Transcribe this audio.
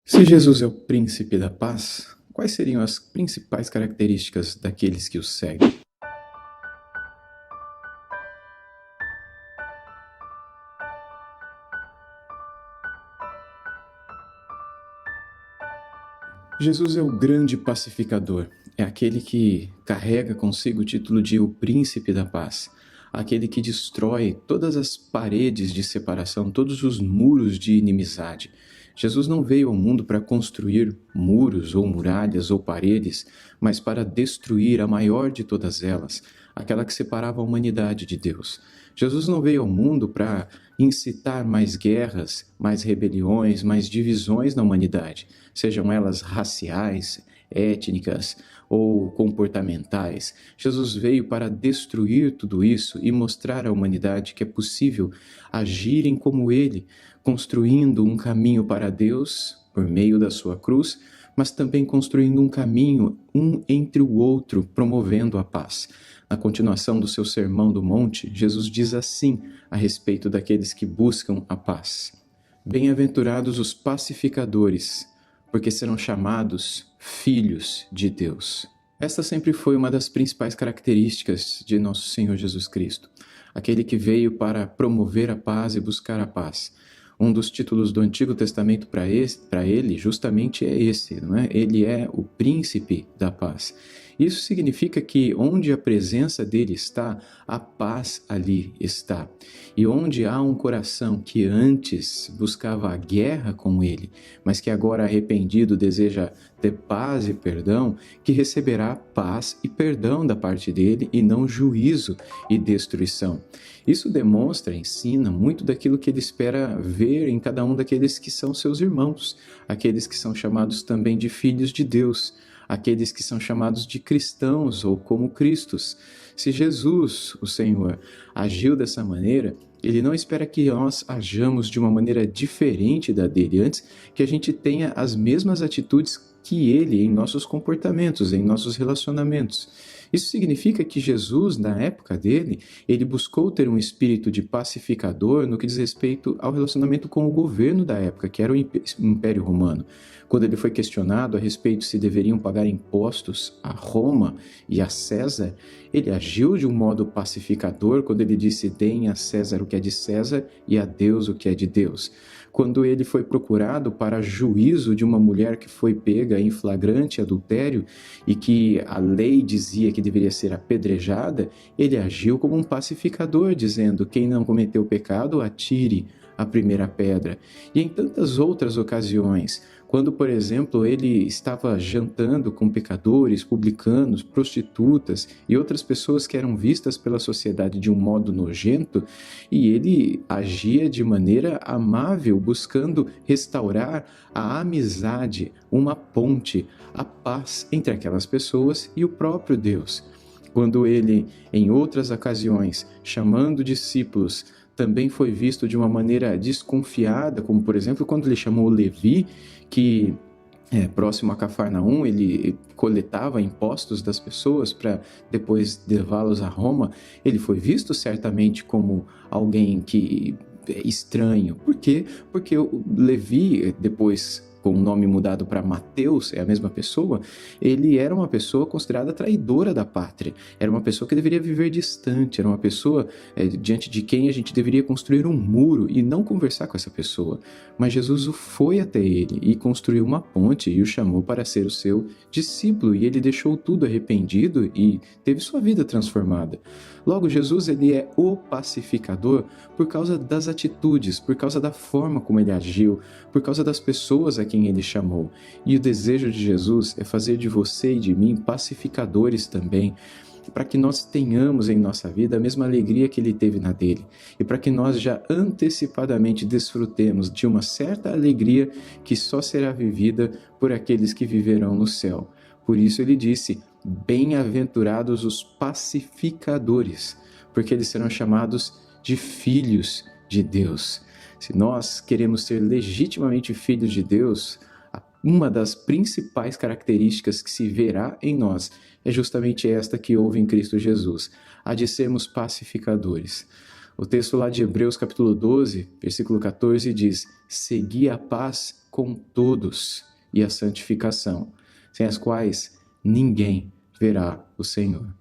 Se Jesus é o príncipe da paz, quais seriam as principais características daqueles que o seguem? Jesus é o grande pacificador, é aquele que carrega consigo o título de o príncipe da paz, aquele que destrói todas as paredes de separação, todos os muros de inimizade. Jesus não veio ao mundo para construir muros ou muralhas ou paredes, mas para destruir a maior de todas elas, aquela que separava a humanidade de Deus. Jesus não veio ao mundo para incitar mais guerras, mais rebeliões, mais divisões na humanidade, sejam elas raciais, étnicas ou comportamentais. Jesus veio para destruir tudo isso e mostrar à humanidade que é possível agirem como Ele, construindo um caminho para Deus por meio da sua cruz, mas também construindo um caminho um entre o outro, promovendo a paz. Na continuação do seu Sermão do Monte, Jesus diz assim a respeito daqueles que buscam a paz: Bem-aventurados os pacificadores, porque serão chamados filhos de Deus. Esta sempre foi uma das principais características de nosso Senhor Jesus Cristo, aquele que veio para promover a paz e buscar a paz. Um dos títulos do Antigo Testamento para ele justamente é esse, não é? Ele é o príncipe da paz. Isso significa que onde a presença dele está, a paz ali está. E onde há um coração que antes buscava a guerra com ele, mas que agora arrependido deseja ter paz e perdão, que receberá paz e perdão da parte dele e não juízo e destruição. Isso demonstra, ensina muito daquilo que ele espera ver em cada um daqueles que são seus irmãos, aqueles que são chamados também de filhos de Deus, aqueles que são chamados de cristãos ou como Cristos. Se Jesus, o Senhor, agiu dessa maneira, ele não espera que nós hajamos de uma maneira diferente da dele, antes que a gente tenha as mesmas atitudes que ele em nossos comportamentos, em nossos relacionamentos. Isso significa que Jesus, na época dele, ele buscou ter um espírito de pacificador no que diz respeito ao relacionamento com o governo da época, que era o Império Romano. Quando ele foi questionado a respeito se deveriam pagar impostos a Roma e a César, ele agiu de um modo pacificador quando ele disse: deem a César o que é de César e a Deus o que é de Deus. Quando ele foi procurado para juízo de uma mulher que foi pega em flagrante adultério e que a lei dizia que deveria ser apedrejada, ele agiu como um pacificador, dizendo: quem não cometeu pecado, atire a primeira pedra. E em tantas outras ocasiões, quando, por exemplo, ele estava jantando com pecadores, publicanos, prostitutas e outras pessoas que eram vistas pela sociedade de um modo nojento, e ele agia de maneira amável, buscando restaurar a amizade, uma ponte, a paz entre aquelas pessoas e o próprio Deus. Quando ele, em outras ocasiões, chamando discípulos, também foi visto de uma maneira desconfiada, como por exemplo quando ele chamou Levi, que próximo a Cafarnaum, ele coletava impostos das pessoas para depois levá-los a Roma. Ele foi visto certamente como alguém que é estranho. Por quê? Porque o Levi, depois com o nome mudado para Mateus, é a mesma pessoa, ele era uma pessoa considerada traidora da pátria, era uma pessoa que deveria viver distante, era uma pessoa diante de quem a gente deveria construir um muro e não conversar com essa pessoa. Mas Jesus foi até ele e construiu uma ponte e o chamou para ser o seu discípulo, e ele deixou tudo arrependido e teve sua vida transformada. Logo, Jesus, ele é o pacificador por causa das atitudes, por causa da forma como ele agiu, por causa das pessoas a quem ele chamou. E o desejo de Jesus é fazer de você e de mim pacificadores também, para que nós tenhamos em nossa vida a mesma alegria que ele teve na dele, e para que nós já antecipadamente desfrutemos de uma certa alegria que só será vivida por aqueles que viverão no céu. Por isso ele disse: bem-aventurados os pacificadores, porque eles serão chamados de filhos de Deus. Se nós queremos ser legitimamente filhos de Deus, uma das principais características que se verá em nós é justamente esta que houve em Cristo Jesus, a de sermos pacificadores. O texto lá de Hebreus capítulo 12, versículo 14 diz: segui a paz com todos e a santificação, sem as quais ninguém verá o Senhor.